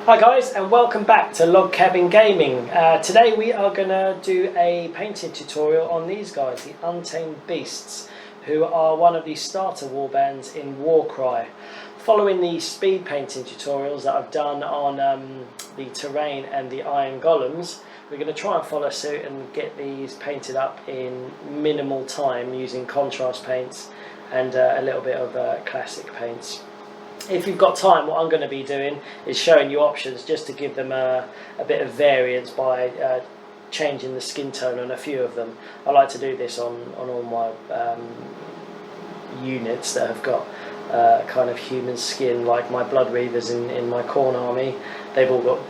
Hi guys, and welcome back to Log Cabin Gaming. Today we are going to do a painting tutorial on these guys, the Untamed Beasts, who are one of the starter warbands in Warcry. Following the speed painting tutorials that I've done on the terrain and the iron golems, we're going to try and follow suit and get these painted up in minimal time using contrast paints and a little bit of classic paints. If you've got time, what I'm going to be doing is showing you options just to give them a bit of variance by changing the skin tone on a few of them. I like to do this on all my units that have got kind of human skin, like my Blood Reavers in my Khorne army. They've all got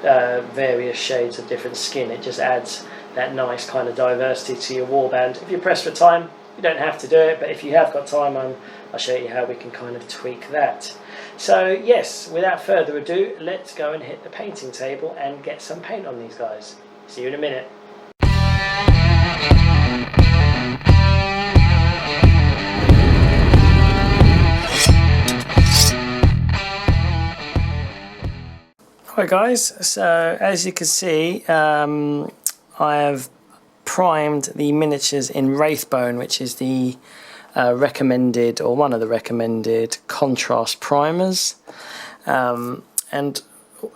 various shades of different skin. It just adds that nice kind of diversity to your warband. If you're pressed for time, you don't have to do it, but if you have got time, I'll show you how we can kind of tweak that. So yes, without further ado, let's go and hit the painting table and get some paint on these guys. See you in a minute. Alright guys, so as you can see, I have primed the miniatures in Wraithbone, which is the recommended, or one of the recommended contrast primers, and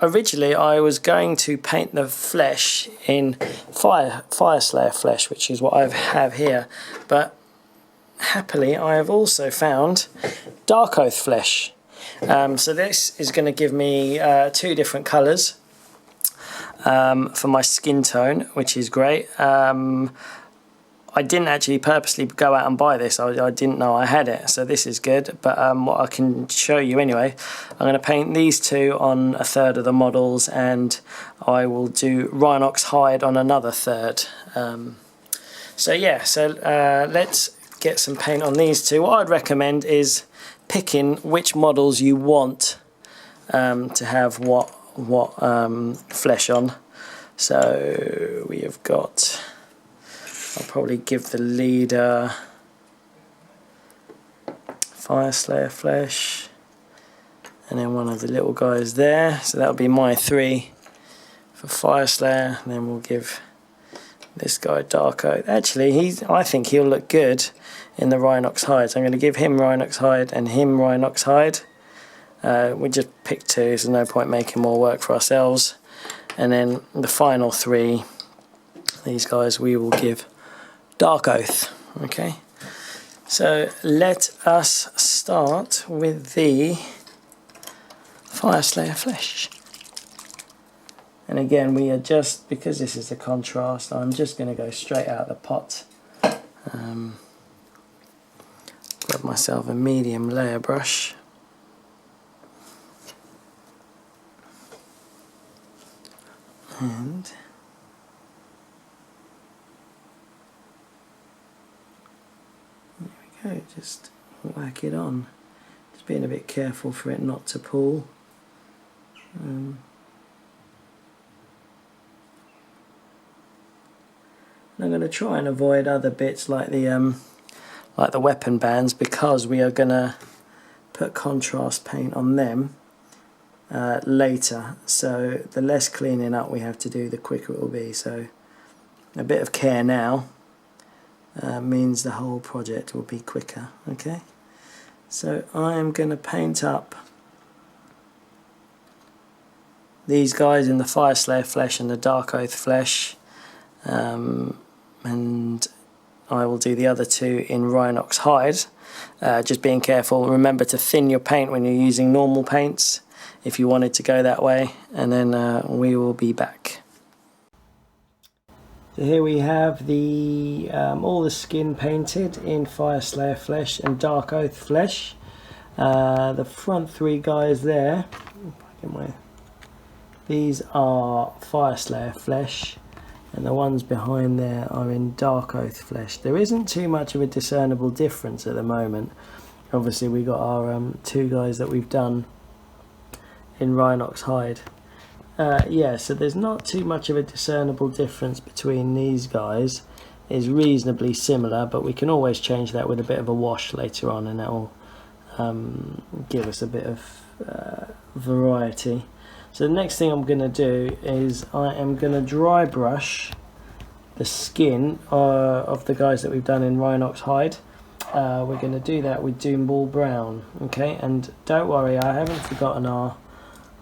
originally I was going to paint the flesh in Fyreslayer Flesh, which is what I have here, but happily I have also found Darkoath Flesh. So this is going to give me two different colours for my skin tone, which is great. I didn't actually purposely go out and buy this. I didn't know I had it, so this is good. But what I can show you anyway, I'm going to paint these two on a third of the models, and I will do Rhinox hide on another third. So yeah, let's get some paint on these two. What I'd recommend is picking which models you want to have what flesh on. So we have got, I'll probably give the leader Fyreslayer Flesh, and then one of the little guys there. So that'll be my three for Fyreslayer. And then we'll give this guy Darkoath. Actually, I think he'll look good in the Rhinox hide. So I'm going to give him Rhinox hide and him Rhinox hide. We just picked two, so no point making more work for ourselves. And then the final three, these guys, we will give Darkoath. Okay, so let us start with the Fyreslayer Flesh. And again, we are just, because this is the contrast, I'm just going to go straight out of the pot. Grab myself a medium layer brush. And there we go, just whack it on. Just being a bit careful for it not to pull. And I'm going to try and avoid other bits like the weapon bands, because we are going to put contrast paint on them later. So the less cleaning up we have to do, the quicker it will be. So a bit of care now means the whole project will be quicker. Okay, so I am going to paint up these guys in the Fyreslayer Flesh and the Darkoath Flesh, and I will do the other two in Rhinox hide. Just being careful, remember to thin your paint when you're using normal paints if you wanted to go that way, and then we will be back. So here we have the all the skin painted in Fyreslayer Flesh and Darkoath Flesh. The front three guys there, these are Fyreslayer Flesh, and the ones behind there are in Darkoath Flesh. There isn't too much of a discernible difference at the moment. Obviously we got our two guys that we've done in Rhinox hide. Yeah, so there's not too much of a discernible difference between these guys. It's reasonably similar, but we can always change that with a bit of a wash later on, and that will give us a bit of variety. So the next thing I'm going to do is I am going to dry brush the skin of the guys that we've done in Rhinox hide. We're going to do that with Doomball Brown, okay? And don't worry, I haven't forgotten our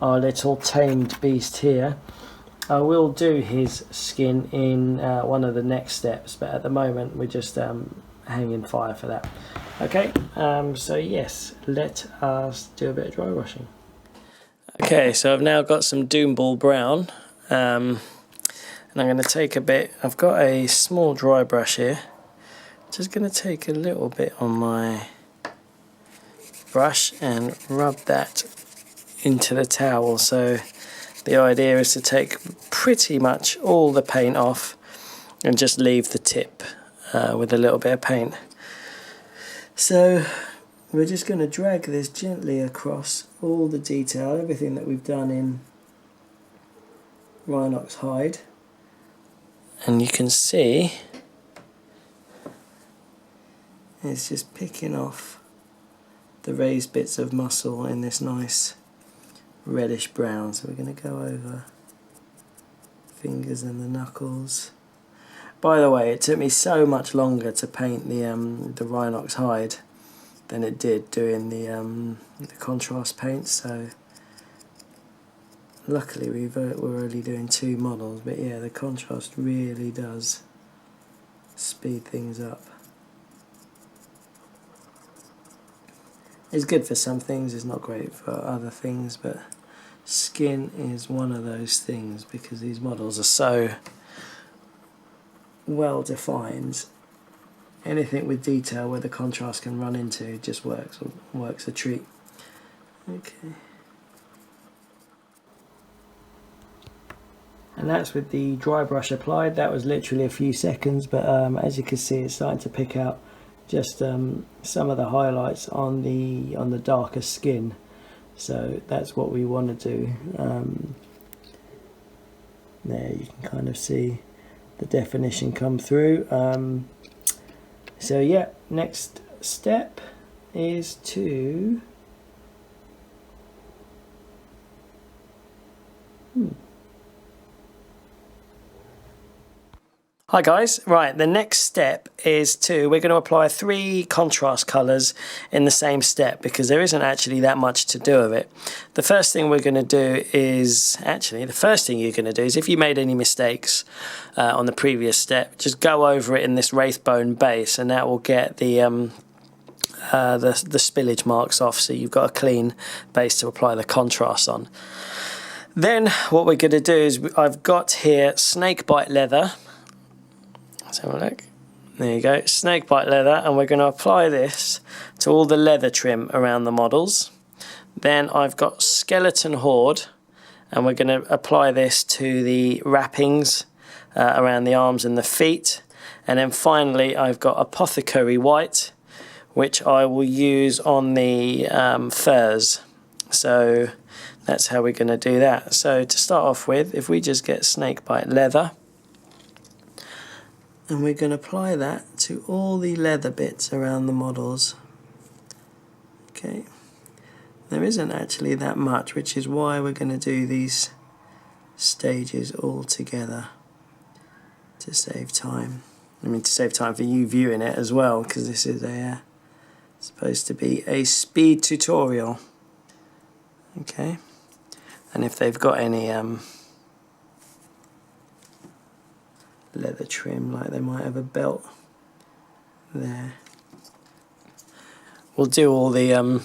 little tamed beast here. I will do his skin in one of the next steps, but at the moment we're just hanging fire for that. Okay, so yes, let us do a bit of dry brushing. Okay, so I've now got some Doomball Brown, and I'm going to take a bit. I've got a small dry brush here. Just going to take a little bit on my brush and rub that into the towel. So the idea is to take pretty much all the paint off and just leave the tip with a little bit of paint. So we're just going to drag this gently across all the detail, everything that we've done in Rhinox hide. And you can see it's just picking off the raised bits of muscle in this nice reddish brown. So we're going to go over fingers and the knuckles. By the way, it took me so much longer to paint the Rhinox hide than it did doing the contrast paint. So luckily we're only doing 2 models, but yeah, the contrast really does speed things up. It's good for some things, it's not great for other things, but skin is one of those things because these models are so well defined. Anything with detail where the contrast can run into just works a treat. Okay. And that's with the dry brush applied. That was literally a few seconds, but as you can see, it's starting to pick out just some of the highlights on the darker skin. So that's what we want to do. There you can kind of see the definition come through. So yeah, next step is to Hi guys, right, the next step is we're going to apply 3 contrast colours in the same step because there isn't actually that much to do with it. The first thing we're going to do is, the first thing you're going to do is if you made any mistakes on the previous step, just go over it in this Wraithbone base and that will get the spillage marks off, so you've got a clean base to apply the contrast on. Then what we're going to do is I've got here Snakebite Leather. Let's have a look. There you go, Snakebite Leather, and we're going to apply this to all the leather trim around the models. Then I've got Skeleton Horde, and we're going to apply this to the wrappings around the arms and the feet. And then finally I've got Apothecary White, which I will use on the furs. So that's how we're going to do that. So to start off with, if we just get Snakebite Leather, and we're going to apply that to all the leather bits around the models. Okay, there isn't actually that much, which is why we're going to do these stages all together to save time. I mean, to save time for you viewing it as well, because this is supposed to be a speed tutorial. Okay, and if they've got any leather trim, like they might have a belt there, we'll do all the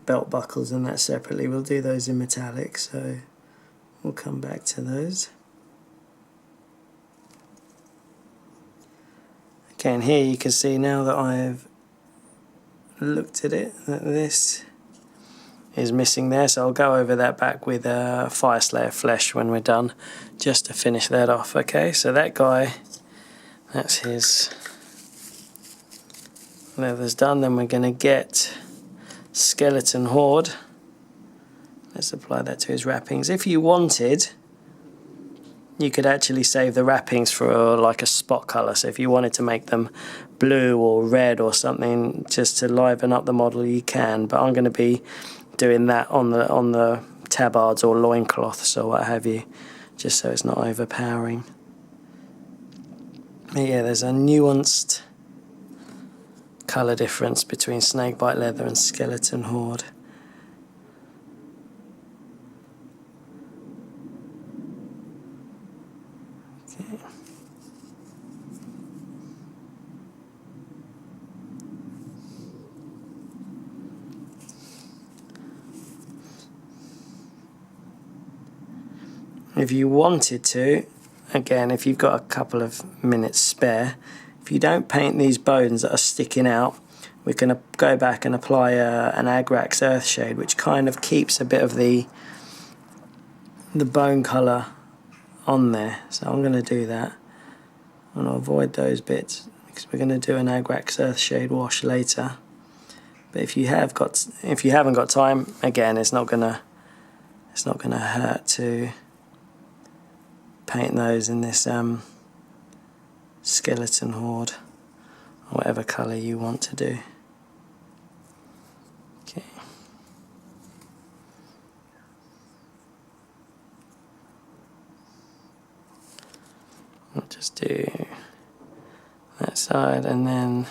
belt buckles and that separately. We'll do those in metallic, so we'll come back to those. Okay, and here you can see now that I've looked at it that this is missing there, so I'll go over that back with Fyreslayer Flesh when we're done, just to finish that off. Okay, so that guy, that's his leather's done. Then we're going to get Skeleton Horde. Let's apply that to his wrappings. If you wanted, you could actually save the wrappings for like a spot colour. So if you wanted to make them blue or red or something just to liven up the model, you can, but I'm going to be doing that on the tabards or loincloths or what have you, just so it's not overpowering. But yeah, there's a nuanced colour difference between Snakebite Leather and Skeleton Horde. Okay. If you wanted to, again, if you've got a couple of minutes spare, if you don't paint these bones that are sticking out, we're going to go back and apply an Agrax Earthshade, which kind of keeps a bit of the bone colour on there. So I'm going to do that. I'm going to avoid those bits because we're going to do an Agrax Earthshade wash later. But if you haven't got time, again, it's not going to hurt to paint those in this Skeleton Horde, or whatever colour you want to do. Okay. I'll just do that side, and then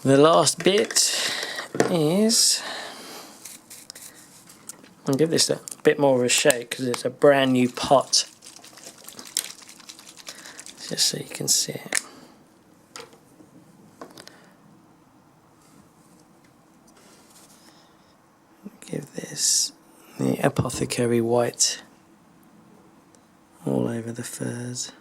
the last bit is, I'll give this a bit more of a shake because it's a brand new pot, just so you can see it. Give this the Apothecary White all over the furs.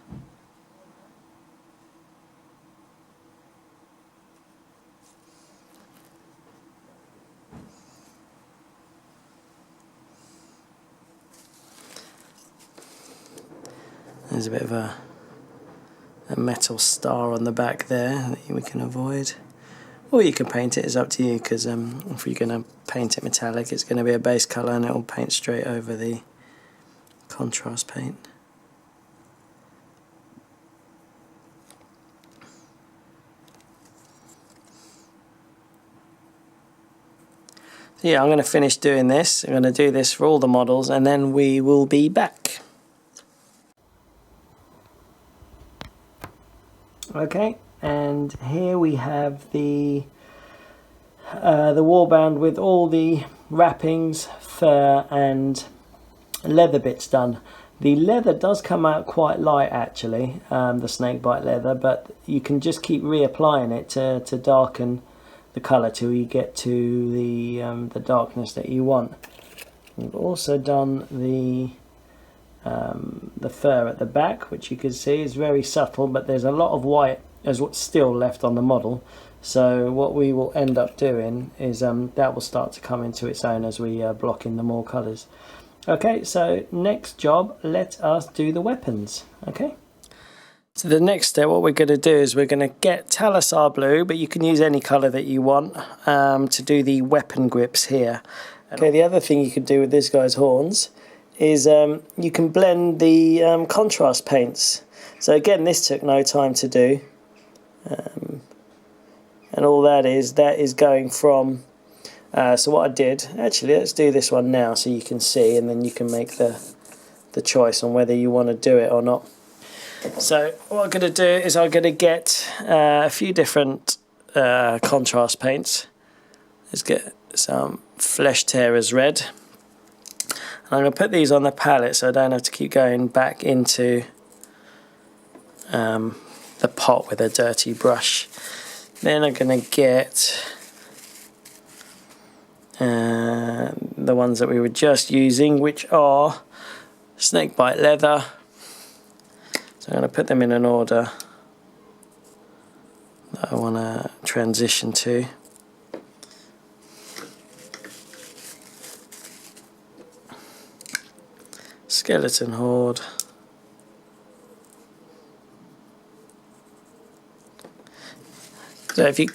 There's a bit of a metal star on the back there that we can avoid. Or you can paint it, it's up to you, because if you're going to paint it metallic, it's going to be a base colour and it will paint straight over the contrast paint. So yeah, I'm going to finish doing this. I'm going to do this for all the models and then we will be back. Okay, and here we have the warband with all the wrappings, fur and leather bits done. The leather does come out quite light actually, the Snakebite Leather, but you can just keep reapplying it to darken the colour till you get to the darkness that you want. We've also done the fur at the back, which you can see is very subtle, but there's a lot of white as what's still left on the model. So what we will end up doing is that will start to come into its own as we block in the more colours. Okay, so next job, let us do the weapons. Okay, so the next step, what we're going to do is we're going to get Talassar Blue, but you can use any colour that you want, to do the weapon grips here. Okay, the other thing you could do with this guy's horns is you can blend the contrast paints. So again, this took no time to do, and all that is going from so what I did, actually let's do this one now so you can see, and then you can make the choice on whether you want to do it or not. So what I'm going to do is I'm going to get a few different contrast paints. Let's get some Flesh Tearers Red. I'm going to put these on the palette so I don't have to keep going back into the pot with a dirty brush. Then I'm going to get the ones that we were just using, which are Snakebite Leather. So I'm going to put them in an order that I want to transition to. Skeleton Horde. So if you've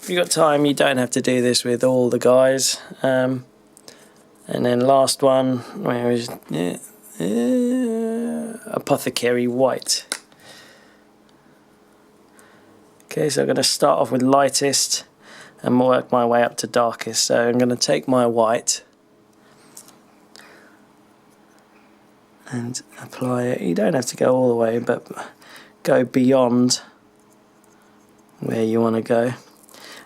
got time, you don't have to do this with all the guys. And then last one, where is Apothecary White. Okay, so I'm going to start off with lightest. and work my way up to darkest. So I'm going to take my white and apply it. You don't have to go all the way, but go beyond where you want to go,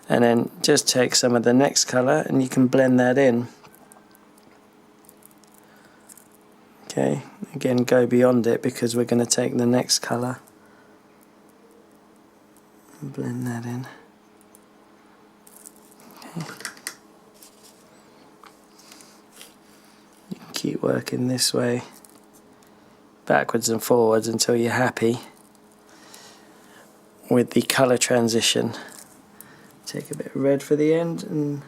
and then just take some of the next colour and you can blend that in. Okay, again go beyond it because we're going to take the next colour and blend that in. Okay. You can keep working this way backwards and forwards until you're happy with the colour transition. Take a bit of red for the end, and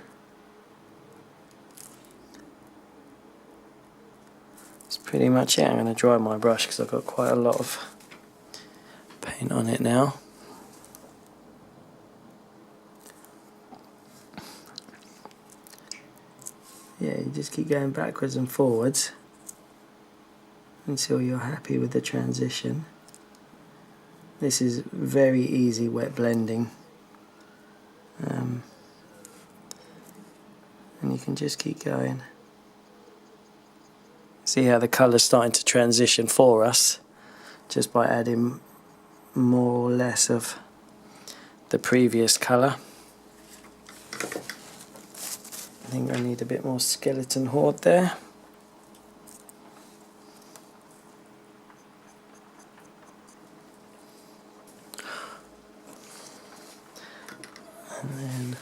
that's pretty much it. I'm going to dry my brush because I've got quite a lot of paint on it now. Yeah, you just keep going backwards and forwards until you're happy with the transition. This is very easy wet blending, and you can just keep going. See how the colour's starting to transition for us just by adding more or less of the previous colour. I think I need a bit more skeleton horde there. And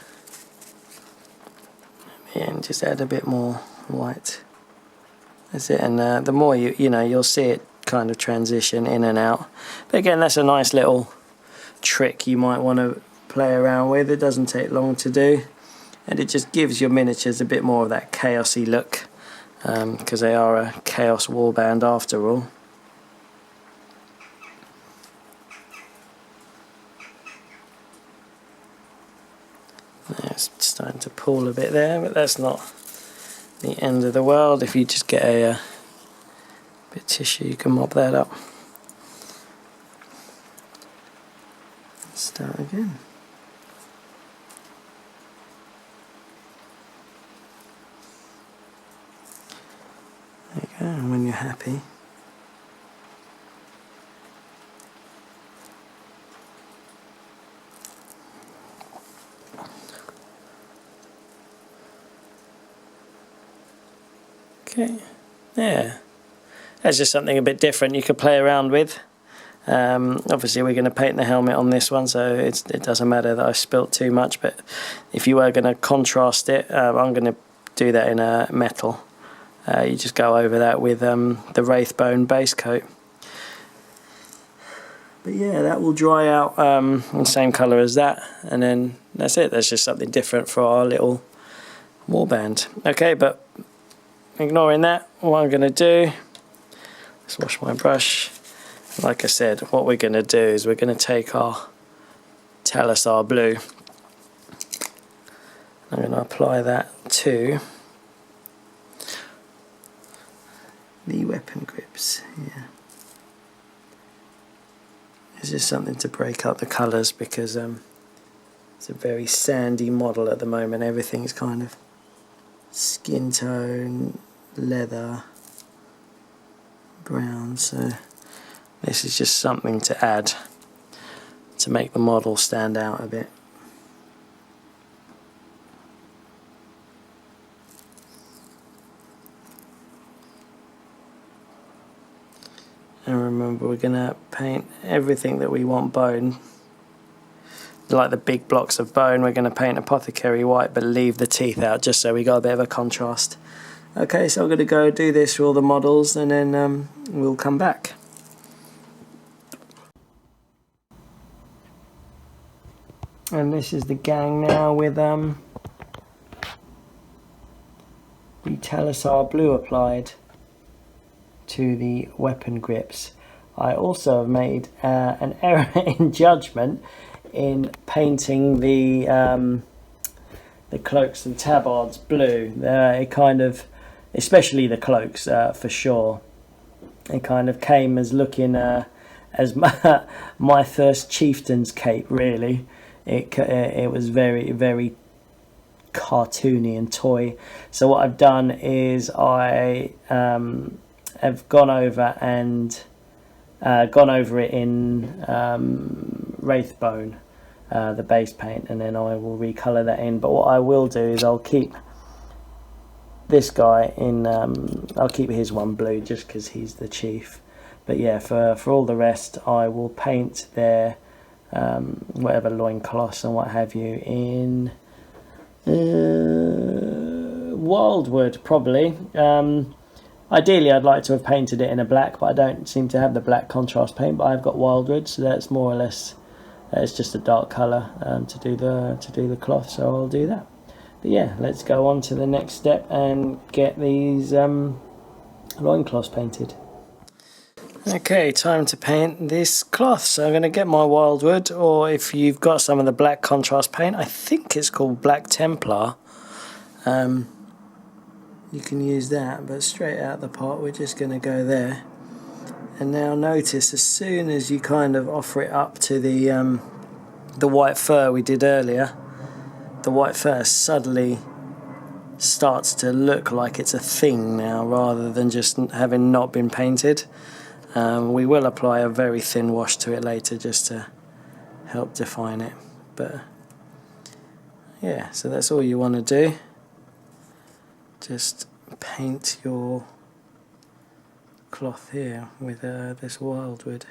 then just add a bit more white. That's it. And the more you'll see it kind of transition in and out. But again, that's a nice little trick you might want to play around with. It doesn't take long to do, and it just gives your miniatures a bit more of that chaosy look, because they are a chaos warband after all. It's starting to pool a bit there, but that's not the end of the world. If you just get a bit of tissue, you can mop that up. Start again. There you go, and when you're happy, okay, yeah, that's just something a bit different you could play around with. Obviously we're going to paint the helmet on this one, so it doesn't matter that I spilt too much, but if you were going to contrast it, I'm going to do that in a metal. You just go over that with the Wraithbone base coat. But yeah, that will dry out the same colour as that, and then that's it. That's just something different for our little warband. Okay, but ignoring that, what I'm going to do, let's wash my brush. Like I said, what we're going to do is we're going to take our Talassar Blue. I'm going to apply that to the weapon grips here. It's just something to break up the colours, because it's a very sandy model at the moment. Everything's kind of skin tone, leather, brown, so this is just something to add to make the model stand out a bit. And remember, we're going to paint everything that we want bone. Like the big blocks of bone, we're going to paint Apothecary White, but leave the teeth out just so we got a bit of a contrast. Okay, so I'm going to go do this for all the models, and then we'll come back. And this is the gang now with the Talassar Blue applied to the weapon grips. I also have made an error in judgment in painting the cloaks and tabards blue. It kind of, especially the cloaks for sure, it kind of came as looking as my first chieftain's cape, really. It was very, very cartoony and toy. So what I've done is I have gone over it in Wraithbone, the base paint, and then I will recolour that in. But what I will do is I'll keep this guy in, I'll keep his one blue just because he's the chief. But yeah, for all the rest I will paint their whatever loincloths and what have you in Wyldwood probably. Ideally I'd like to have painted it in a black, but I don't seem to have the black contrast paint, but I've got Wyldwood, so that's more or less it's just a dark colour to do the cloth, so I'll do that. But yeah, let's go on to the next step and get these loincloths painted. Okay, time to paint this cloth. So I'm going to get my Wyldwood, or if you've got some of the black contrast paint, I think it's called Black Templar. You can use that, but straight out the pot we're just going to go there. And now notice, as soon as you kind of offer it up to the white fur we did earlier, the white fur suddenly starts to look like it's a thing now, rather than just having not been painted. We will apply a very thin wash to it later just to help define it, but yeah, so that's all you want to do. Just paint your cloth here with this Wyldwood.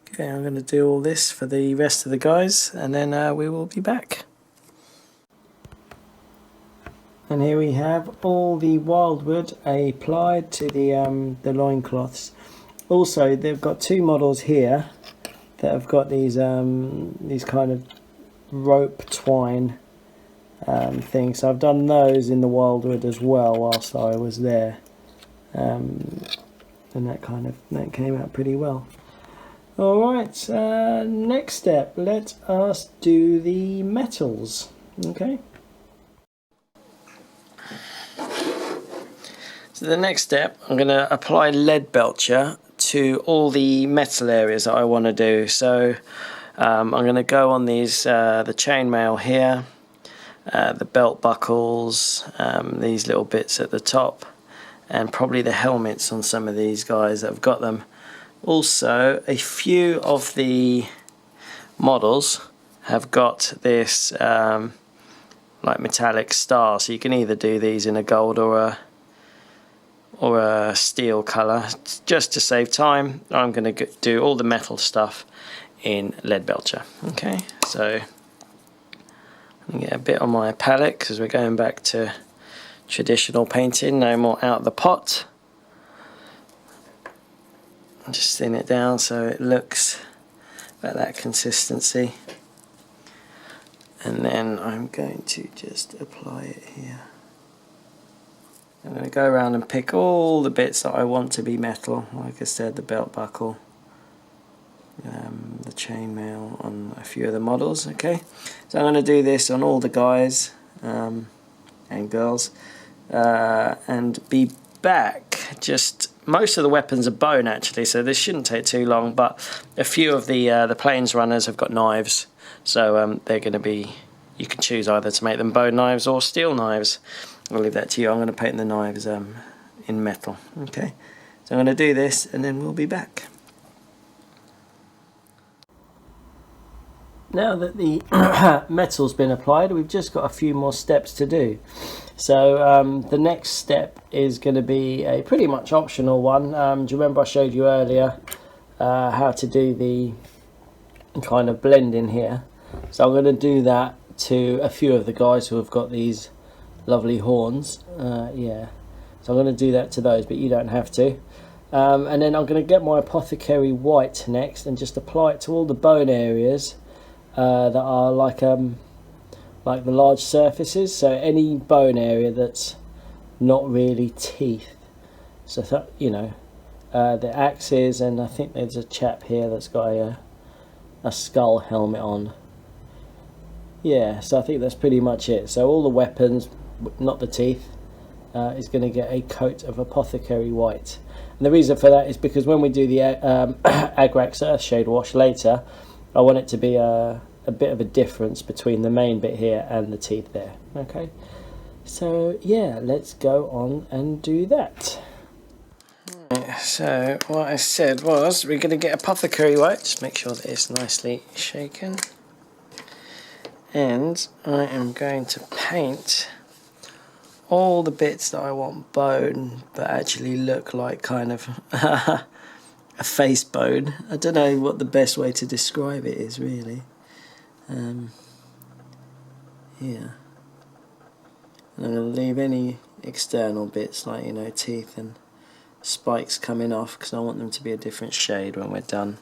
Okay, I'm going to do all this for the rest of the guys, and then we will be back. And here we have all the Wyldwood applied to the loincloths. Also, they've got two models here that have got these kind of rope twine things. So I've done those in the Wyldwood as well whilst I was there, and that came out pretty well. Alright, next step, let us do the metals. Okay. So the next step, I'm going to apply Leadbelcher to all the metal areas that I want to do. So I'm going to go on these, the chainmail here, the belt buckles, these little bits at the top, and probably the helmets on some of these guys that have got them. Also, a few of the models have got this like metallic star, so you can either do these in a gold or a steel colour. Just to save time, I'm going to do all the metal stuff in Leadbelcher. Okay, so I'm going to get a bit on my palette because we're going back to traditional painting, no more out the pot. Just thin it down so it looks about that consistency, and then I'm going to just apply it here. I'm going to go around and pick all the bits that I want to be metal, like I said, the belt buckle, the chainmail on a few of the models. Okay, so I'm going to do this on all the guys and girls, and be back. Just most of the weapons are bone actually, so this shouldn't take too long, but a few of the plains runners have got knives, so they're going to be, you can choose either to make them bone knives or steel knives. I'll leave that to you. I'm going to paint the knives in metal. Okay, so I'm going to do this and then we'll be back. Now that the metal's been applied, we've just got a few more steps to do. So the next step is going to be a pretty much optional one. Do you remember I showed you earlier how to do the kind of blend in here? So I'm going to do that to a few of the guys who have got these lovely horns. Yeah, so I'm going to do that to those, but you don't have to. And then I'm going to get my Apothecary White next and just apply it to all the bone areas that are like the large surfaces, so any bone area that's not really teeth. So you know, the axes, and I think there's a chap here that's got a skull helmet on. Yeah, so I think that's pretty much it. So all the weapons, not the teeth, is going to get a coat of Apothecary White. And the reason for that is because when we do the Agrax Earthshade wash later, I want it to be a bit of a difference between the main bit here and the teeth there. Okay, so yeah, let's go on and do that. So what I said was we're going to get Apothecary White, just make sure that it's nicely shaken. And I am going to paint all the bits that I want bone, but actually look like kind of a face bone. I don't know what the best way to describe it is, really. Yeah. And I'm going to leave any external bits, like, you know, teeth and spikes coming off, because I want them to be a different shade when we're done.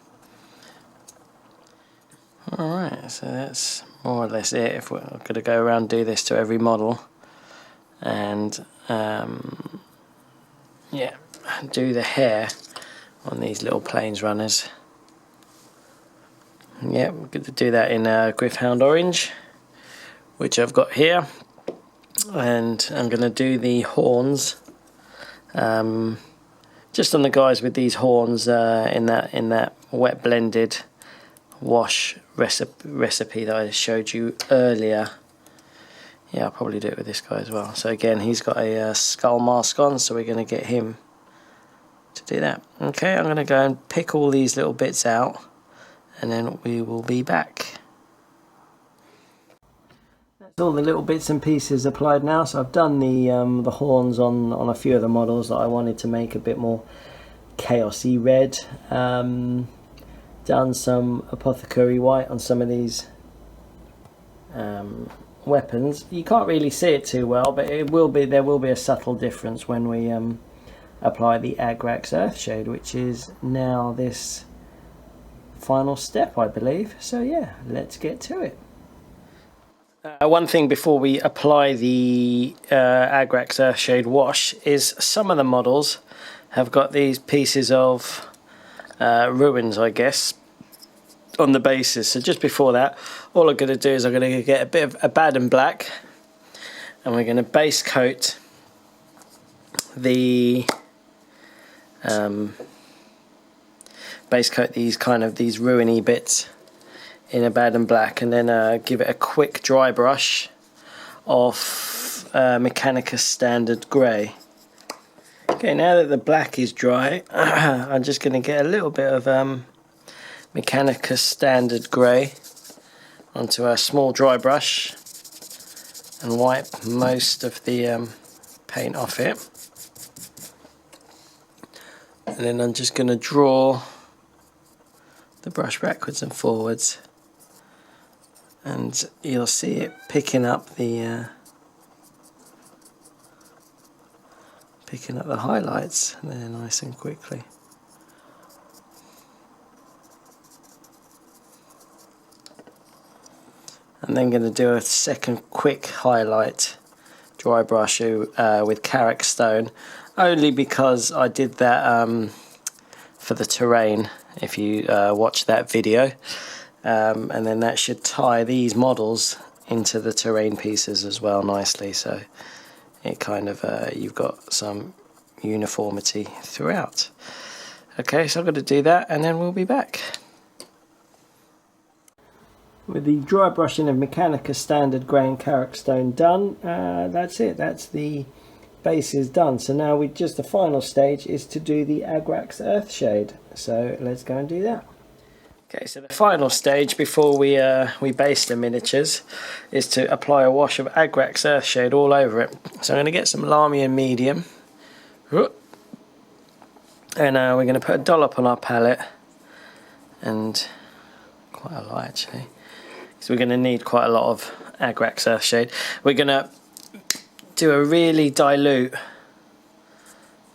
Alright, so that's more or less it. If we're going to go around and do this to every model. And yeah, do the hair on these little plains runners. Yeah, we're going to do that in Gryphound Orange, which I've got here, and I'm going to do the horns just on the guys with these horns in that wet blended wash recipe that I showed you earlier. Yeah, I'll probably do it with this guy as well. So again, he's got a skull mask on, so we're going to get him to do that. Okay, I'm going to go and pick all these little bits out, and then we will be back. That's all the little bits and pieces applied now. So I've done the horns on a few of the models that I wanted to make a bit more chaosy red. Done some Apothecary White on some of these weapons. You can't really see it too well, but there will be a subtle difference when we apply the Agrax Earthshade, which is now this final step, I believe. So yeah, let's get to it. One thing before we apply the Agrax Earthshade wash is some of the models have got these pieces of ruins, I guess, on the bases. So just before that, all I'm going to do is I'm going to get a bit of Abaddon Black, and we're going to base coat the these ruiny bits in Abaddon Black, and then give it a quick dry brush of Mechanicus Standard Grey. Okay, now that the black is dry, I'm just going to get a little bit of Mechanicus Standard Grey onto a small dry brush and wipe most of the paint off it. And then I'm just going to draw the brush backwards and forwards, and you'll see it picking up the highlights there nice and quickly. I'm then going to do a second quick highlight dry brush with Karak Stone, only because I did that for the terrain, if you watch that video, and then that should tie these models into the terrain pieces as well nicely, so it kind of you've got some uniformity throughout. Okay, so I'm going to do that and then we'll be back. With the dry brushing of Mechanicus Standard Grey and Karak Stone done, that's it, that's the base is done. So now the final stage is to do the Agrax Earthshade. So let's go and do that. Okay, so the final stage before we base the miniatures is to apply a wash of Agrax Earthshade all over it. So I'm going to get some Lahmian Medium, and we're going to put a dollop on our palette, and quite a lot actually, because we're going to need quite a lot of Agrax Earthshade. We're going to do a really dilute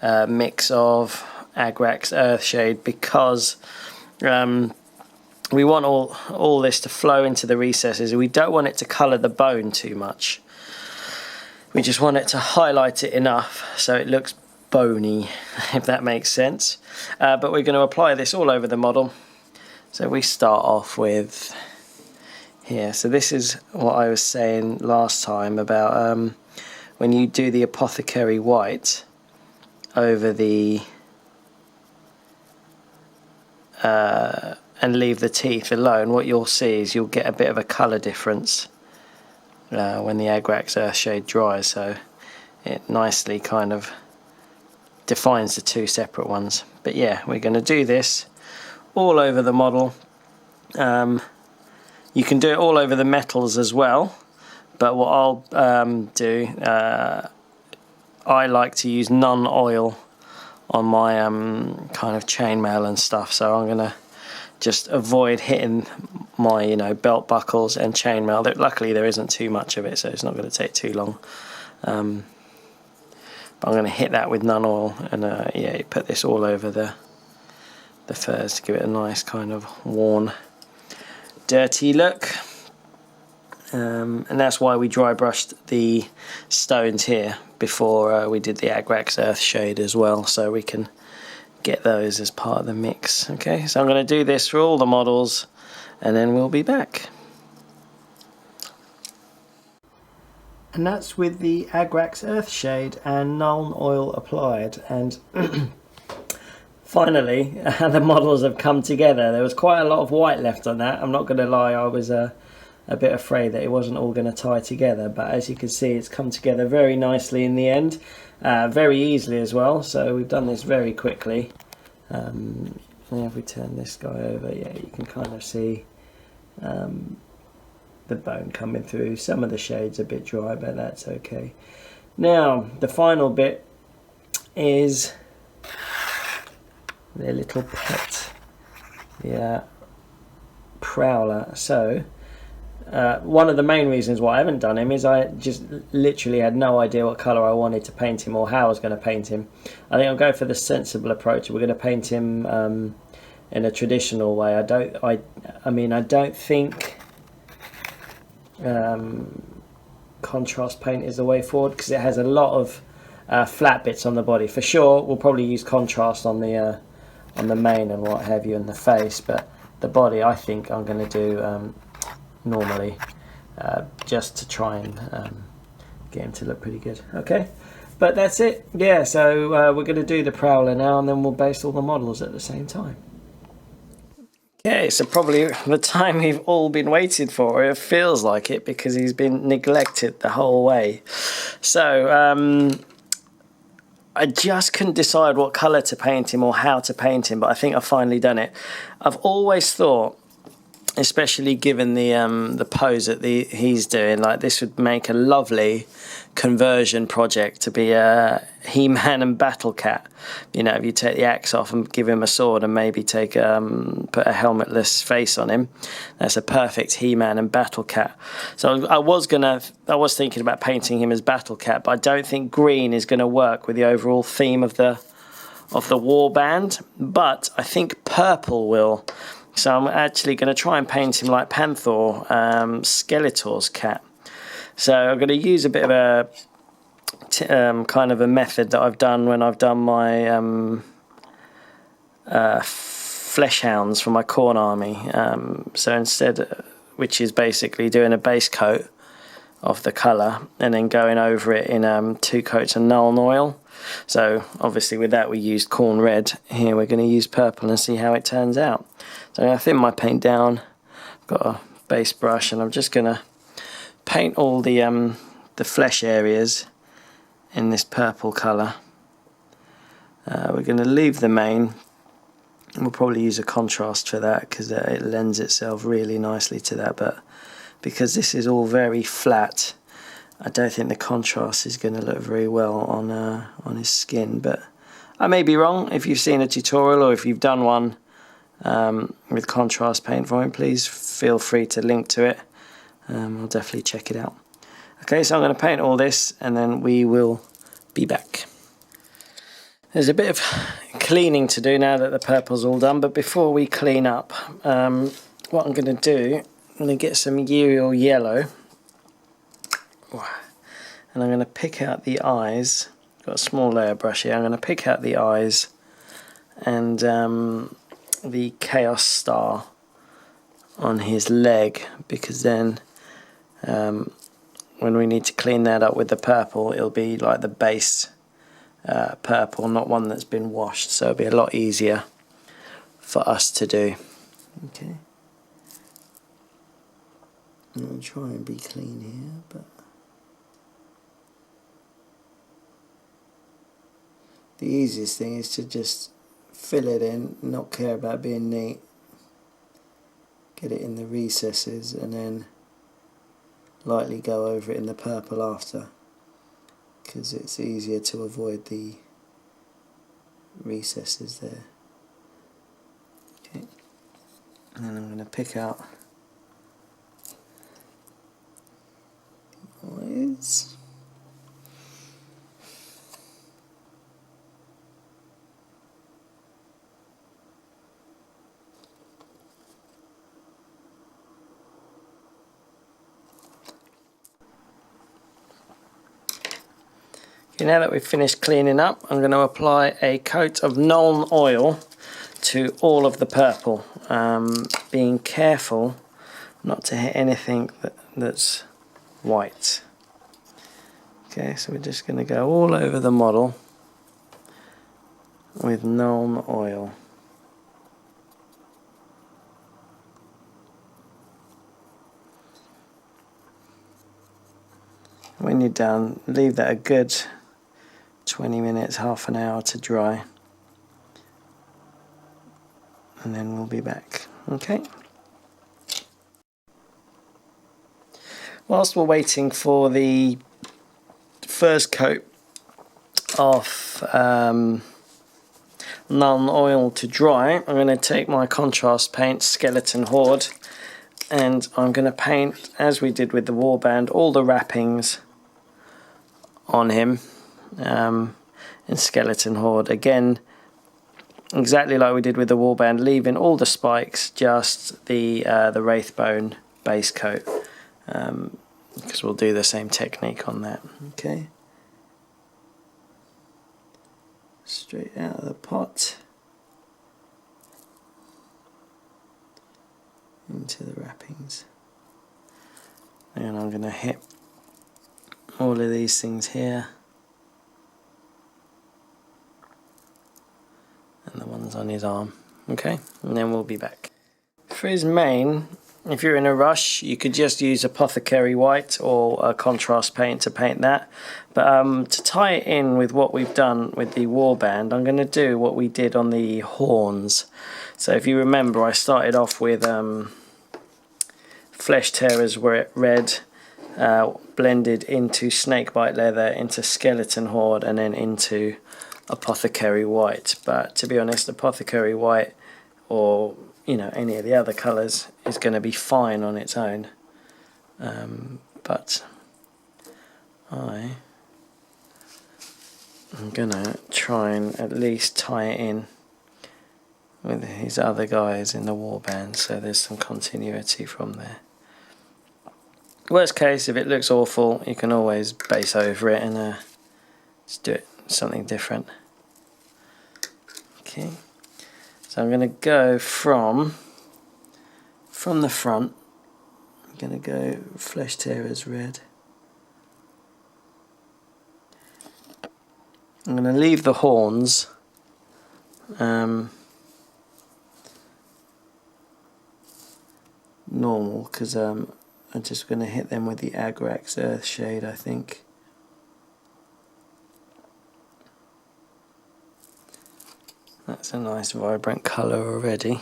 mix of Agrax Earthshade, because we want all this to flow into the recesses. We don't want it to colour the bone too much. We just want it to highlight it enough so it looks bony, if that makes sense. But we're going to apply this all over the model. So we start off with here. So this is what I was saying last time about when you do the Apothecary White over the and leave the teeth alone, what you'll see is you'll get a bit of a colour difference when the Agrax Earthshade dries, so it nicely kind of defines the two separate ones. But yeah, we're going to do this all over the model. You can do it all over the metals as well, but what I'll do, I like to use Nuln Oil on my kind of chainmail and stuff, so I'm going to just avoid hitting my belt buckles and chainmail. Luckily there isn't too much of it, so it's not going to take too long. But I'm going to hit that with Nuln Oil, and yeah, you put this all over the furs to give it a nice kind of worn, dirty look. And that's why we dry brushed the stones here before we did the Agrax Earthshade as well, so we can get those as part of the mix. Okay, so I'm going to do this for all the models and then we'll be back. And that's with the Agrax Earthshade and Nuln Oil applied, and finally the models have come together. There was quite a lot of white left on that, I'm not going to lie. I was a bit afraid that it wasn't all going to tie together, but as you can see, it's come together very nicely in the end, very easily as well. So we've done this very quickly. If we turn this guy over, yeah, you can kind of see the bone coming through. Some of the shades are a bit dry, but that's okay. Now the final bit is their little pet, the Prowler. So one of the main reasons why I haven't done him is I just literally had no idea what colour I wanted to paint him or how I was going to paint him. I think I'll go for the sensible approach. We're going to paint him in a traditional way. I don't think contrast paint is the way forward, because it has a lot of flat bits on the body. For sure, we'll probably use contrast on the mane and what have you, in the face, but the body I think I'm going to do normally, just to try and get him to look pretty good. Okay, but that's it. Yeah, so we're going to do the Prowler now, and then we'll base all the models at the same time. Okay, so probably the time we've all been waiting for. It feels like it, because he's been neglected the whole way. So I just couldn't decide what colour to paint him or how to paint him, but I think I've finally done it. I've always thought, especially given the pose that he's doing, like this would make a lovely conversion project to be a He-Man and Battle Cat. If you take the axe off and give him a sword and maybe put a helmetless face on him, that's a perfect He-Man and Battle Cat. So I was thinking about painting him as Battle Cat, but I don't think green is going to work with the overall theme of the warband, but I think purple will. So I'm actually going to try and paint him like Panther, Skeletor's cat. So I'm going to use a bit of a kind of a method that I've done when I've done my flesh hounds for my Khorne army. So instead, which is basically doing a base coat of the colour and then going over it in 2 coats of Nuln Oil. So obviously with that we used Khorne red. Here we're going to use purple and see how it turns out. So I'm going to thin my paint down. I've got a base brush, and I'm just going to paint all the flesh areas in this purple colour. We're going to leave the mane. We'll probably use a contrast for that, because it lends itself really nicely to that, but because this is all very flat, I don't think the contrast is going to look very well on his skin. But I may be wrong. If you've seen a tutorial or if you've done one with contrast paint for him, please feel free to link to it. I'll definitely check it out. Okay, so I'm going to paint all this and then we will be back. There's a bit of cleaning to do now that the purple's all done, but before we clean up, what I'm going to do, I'm going to get some Yriel Yellow, and I'm going to pick out the eyes. Got a small layer brush here. I'm going to pick out the eyes and the Chaos Star on his leg, because then when we need to clean that up with the purple, it'll be like the base purple, not one that's been washed, so it'll be a lot easier for us to do. Okay, I'm going to try and be clean here, but the easiest thing is to just fill it in, not care about being neat, get it in the recesses, and then lightly go over it in the purple after, because it's easier to avoid the recesses there. Okay, and then I'm going to pick out the eyes. Okay, now that we've finished cleaning up, I'm going to apply a coat of Nuln Oil to all of the purple, being careful not to hit anything that's white. Okay, so we're just going to go all over the model with Nuln Oil. When you're done, leave that a good 20 minutes, half an hour to dry, and then we'll be back. Okay. Whilst we're waiting for the first coat of Nuln Oil to dry, I'm going to take my contrast paint, Skeleton Horde, and I'm going to paint, as we did with the warband, all the wrappings on him in Skeleton Horde. Again, exactly like we did with the warband, leaving all the spikes, just the Wraithbone base coat, because we'll do the same technique on that. Okay, straight out of the pot into the wrappings, and I'm going to hit all of these things here and the ones on his arm. Okay, and then we'll be back. For his mane, if you're in a rush, you could just use Apothecary White or a contrast paint to paint that, but to tie it in with what we've done with the warband, I'm going to do what we did on the horns. So if you remember, I started off with Flesh Tearers Red, blended into Snakebite Leather, into Skeleton Horde, and then into Apothecary White. But to be honest, Apothecary White, or any of the other colours, is going to be fine on its own. But I'm going to try and at least tie it in with his other guys in the warband, so there's some continuity from there. Worst case, if it looks awful, you can always base over it and just do it something different. Okay, so I'm going to go from the front. I'm going to go Flesh Tearers Red. I'm going to leave the horns normal, because I'm just going to hit them with the Agrax Earthshade, I think. That's a nice vibrant colour already.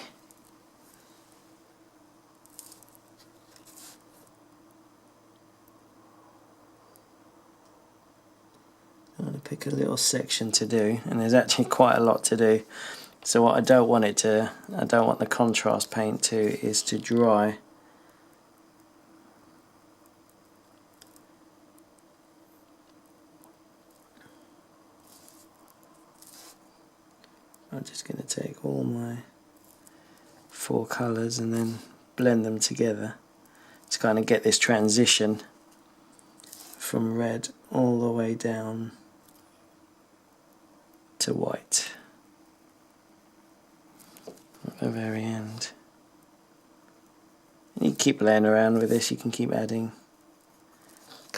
I'm going to pick a little section to do, and there's actually quite a lot to do. So what I don't want the contrast paint to, is to dry. I'm just going to take all my 4 colours and then blend them together to kind of get this transition from red all the way down to white at the very end. And you keep playing around with this, you can keep adding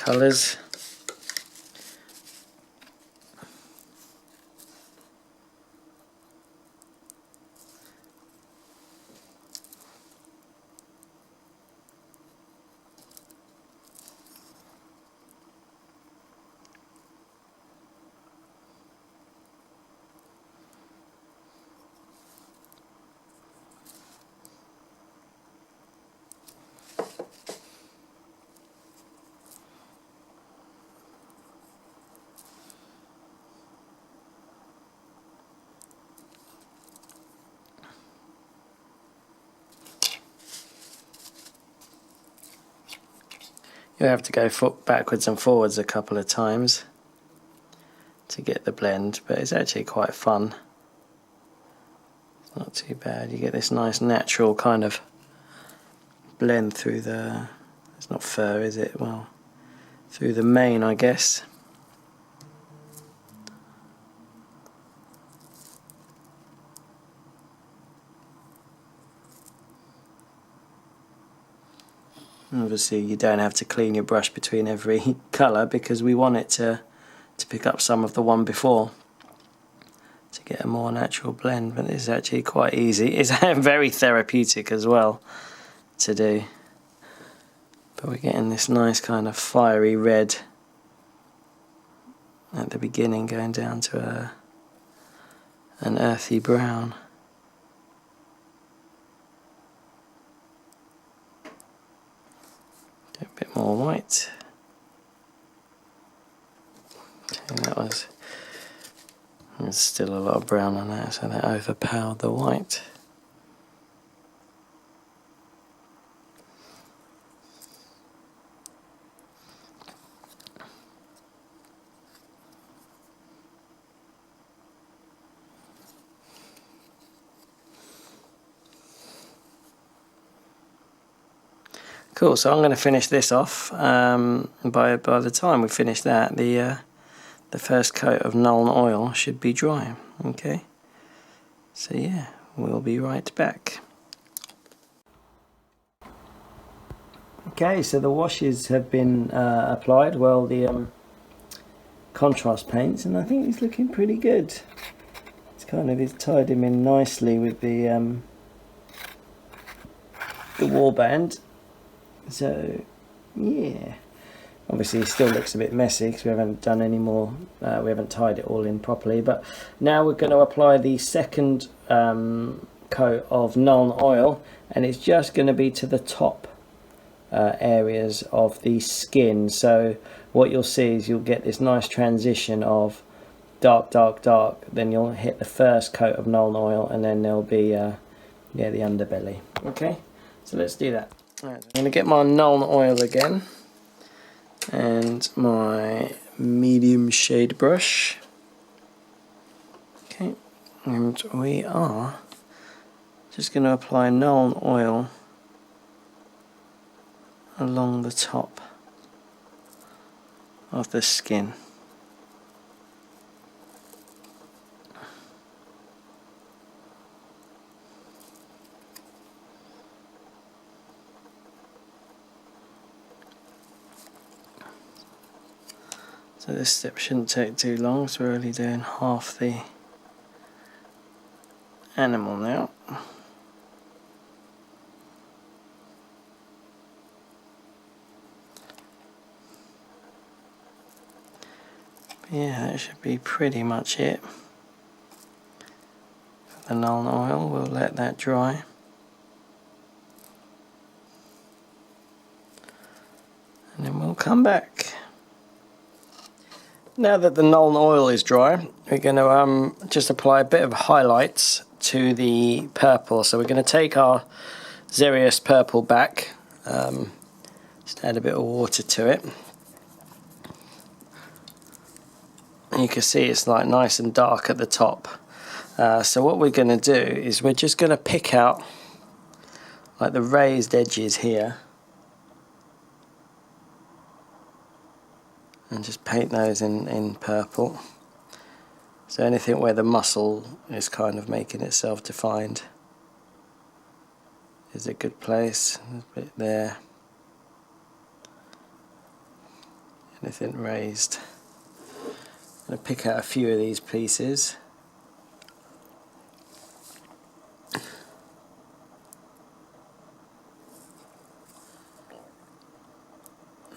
colours. You have to go backwards and forwards a couple of times to get the blend, but it's actually quite fun. It's not too bad. You get this nice natural kind of blend through the, it's not fur, is it? Well, through the mane, I guess. Obviously you don't have to clean your brush between every colour because we want it to pick up some of the one before to get a more natural blend, but it's actually quite easy. It's very therapeutic as well to do. But we're getting this nice kind of fiery red at the beginning going down to an earthy brown. A bit more white. Okay, there's still a lot of brown on there, so that overpowered the white. Cool, so I'm going to finish this off. By the time we finish that, the first coat of Nuln Oil should be dry. Okay, so yeah, we'll be right back. Okay, so the washes have been applied, well, the contrast paints, and I think he's looking pretty good. It's tied him in nicely with the warband. So yeah, obviously it still looks a bit messy because we haven't done any more, we haven't tied it all in properly, but now we're going to apply the second coat of Nuln Oil, and it's just going to be to the top areas of the skin. So what you'll see is you'll get this nice transition of dark, dark, dark, then you'll hit the first coat of Nuln Oil, and then there'll be yeah, the underbelly. Okay, so let's do that. Right, I'm going to get my Nuln Oil again and my medium shade brush. Okay, and we are just going to apply Nuln Oil along the top of the skin. So this step shouldn't take too long, so we're only doing half the animal now. But yeah, that should be pretty much it for the Nuln Oil. We'll let that dry. And then we'll come back. Now that the Nuln Oil is dry, we're going to just apply a bit of highlights to the purple. So we're going to take our Xereus Purple back, just add a bit of water to it. And you can see it's like nice and dark at the top. So what we're going to do is we're just going to pick out like the raised edges here. And just paint those in purple. So anything where the muscle is kind of making itself defined is a good place. A bit there. anything raised. I'm going to pick out a few of these pieces.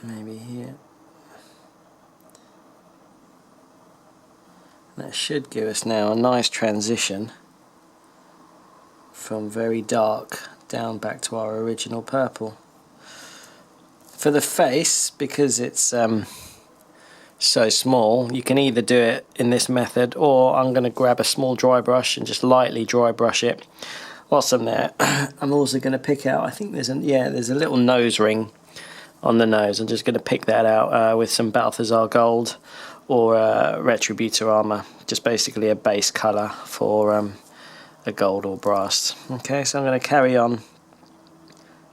Maybe here. That should give us now a nice transition from very dark down back to our original purple. For the face, because it's so small, you can either do it in this method, or I'm going to grab a small dry brush and just lightly dry brush it. Whilst I'm there, I'm also going to pick out, I think there's a little nose ring on the nose. I'm just going to pick that out with some Balthazar Gold or Retributor Armour, just basically a base colour for a gold or brass. Okay, so I'm going to carry on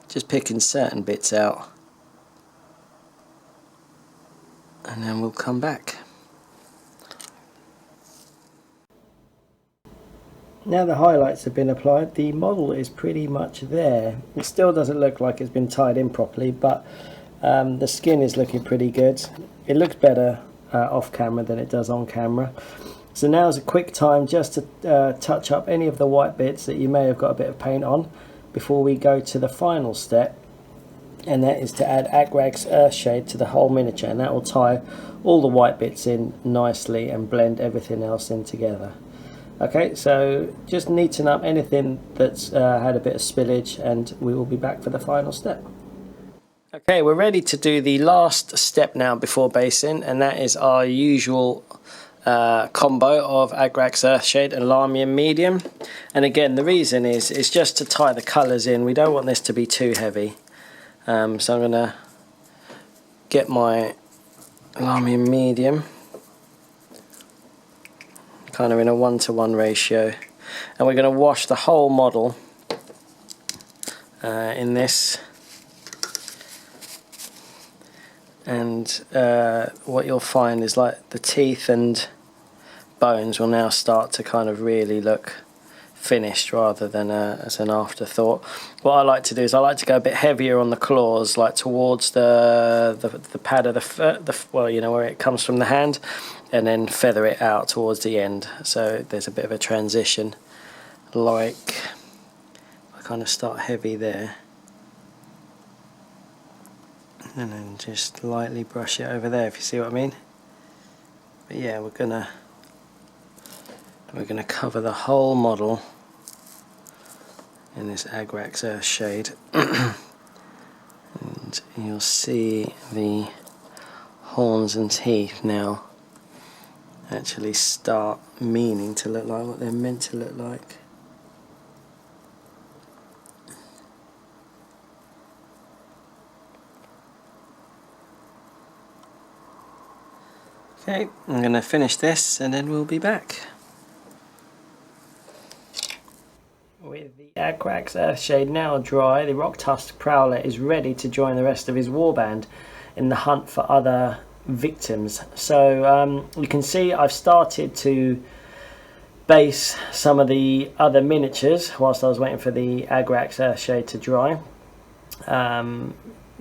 just picking certain bits out, and then we'll come back. Now the highlights have been applied, the model is pretty much there. It still doesn't look like it's been tied in properly, but the skin is looking pretty good. It looks better off camera than it does on camera. So now is a quick time just to touch up any of the white bits that you may have got a bit of paint on before we go to the final step, and that is to add Agrax Earthshade to the whole miniature, and that will tie all the white bits in nicely and blend everything else in together. Okay, so just neaten up anything that's had a bit of spillage, and we will be back for the final step. Okay, we're ready to do the last step now before basing, and that is our usual combo of Agrax Earthshade and Lahmian Medium. And again, the reason is it's just to tie the colours in. We don't want this to be too heavy. So I'm going to get my Lahmian Medium, kind of in a 1-to-1 ratio, and we're going to wash the whole model in this. And what you'll find is like the teeth and bones will now start to kind of really look finished rather than as an afterthought. What I like to do is I like to go a bit heavier on the claws, like towards the pad of the well, you know, where it comes from the hand, and then feather it out towards the end, so there's a bit of a transition. Like, I kind of start heavy there, and then just lightly brush it over there, if you see what I mean. But yeah, we're gonna cover the whole model in this Agrax Earthshade, and you'll see the horns and teeth now actually start meaning to look like what they're meant to look like. Okay, I'm going to finish this and then we'll be back. With the Agrax Earthshade now dry, the Rock Tusk Prowler is ready to join the rest of his warband in the hunt for other victims. So you can see I've started to base some of the other miniatures whilst I was waiting for the Agrax Earthshade to dry.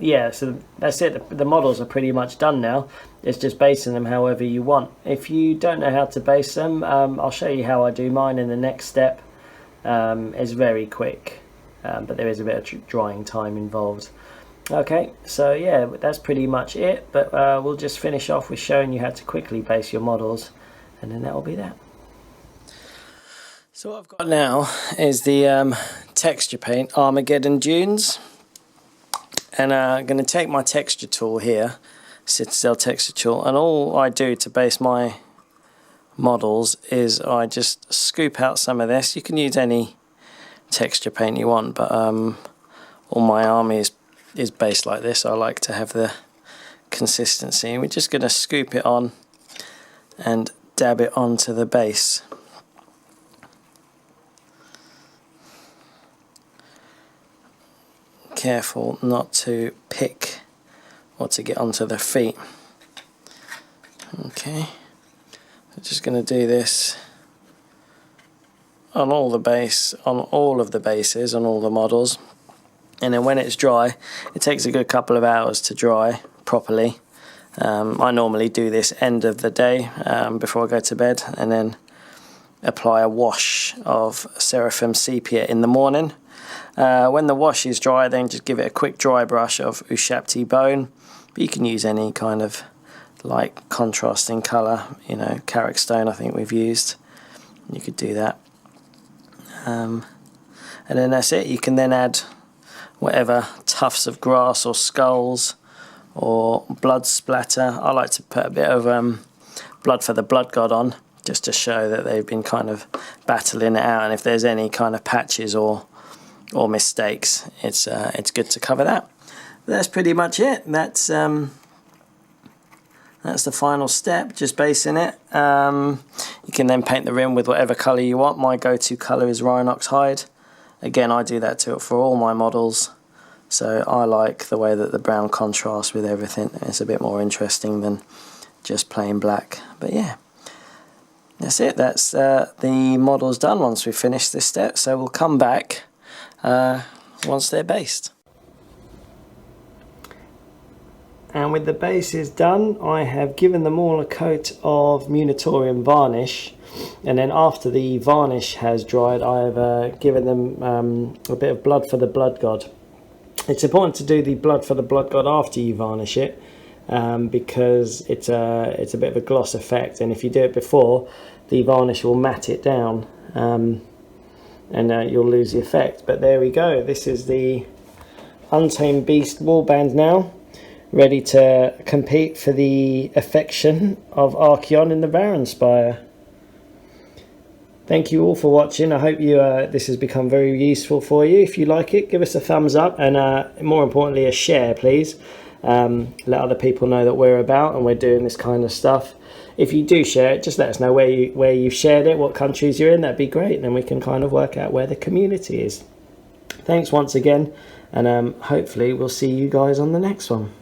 Yeah, so that's it. The models are pretty much done now. It's just basing them however you want. If you don't know how to base them, I'll show you how I do mine in the next step. It's very quick, but there is a bit of drying time involved. Okay, so yeah, that's pretty much it, but we'll just finish off with showing you how to quickly base your models, and then that will be that. So what I've got now is the texture paint Armageddon Dunes, and I'm going to take my texture tool here, Citadel texture tool, and all I do to base my models is I just scoop out some of this. You can use any texture paint you want, but all my army is based like this. I like to have the consistency. We're just going to scoop it on and dab it onto the base. Careful not to pick or to get onto the feet. Okay, I'm just going to do this on all the base, on all of the bases, on all the models, and then when it's dry, it takes a good couple of hours to dry properly, I normally do this end of the day before I go to bed, and then apply a wash of Seraphim Sepia in the morning. When the wash is dry, then just give it a quick dry brush of Ushabti Bone, but you can use any kind of like contrasting colour, you know, Karak Stone I think we've used. You could do that, and then that's it. You can then add whatever tufts of grass or skulls or blood splatter. I like to put a bit of blood for the blood god on, just to show that they've been kind of battling it out, and if there's any kind of patches or mistakes, it's good to cover that. But that's pretty much it. That's the final step, just basing it. You can then paint the rim with whatever colour you want. My go-to colour is Rhinox Hide. Again, I do that for all my models, so I like the way that the brown contrasts with everything. It's a bit more interesting than just plain black. But yeah, that's it. That's the models done once we've finished this step, so we'll come back once they're based. And with the bases done, I have given them all a coat of Munitorium varnish, and then after the varnish has dried, I've given them a bit of blood for the blood god. It's important to do the blood for the blood god after you varnish it, because it's a bit of a gloss effect, and if you do it before, the varnish will matte it down, and you'll lose the effect. But there we go, this is the Untamed Beast warband now, ready to compete for the affection of Archaon in the Varanspire. Thank you all for watching. I hope this has become very useful for you. If you like it, give us a thumbs up, and more importantly a share, please. Let other people know that we're about and we're doing this kind of stuff. If you do share it, just let us know where you've shared it, what countries you're in. That'd be great, and then we can kind of work out where the community is. Thanks once again, and hopefully we'll see you guys on the next one.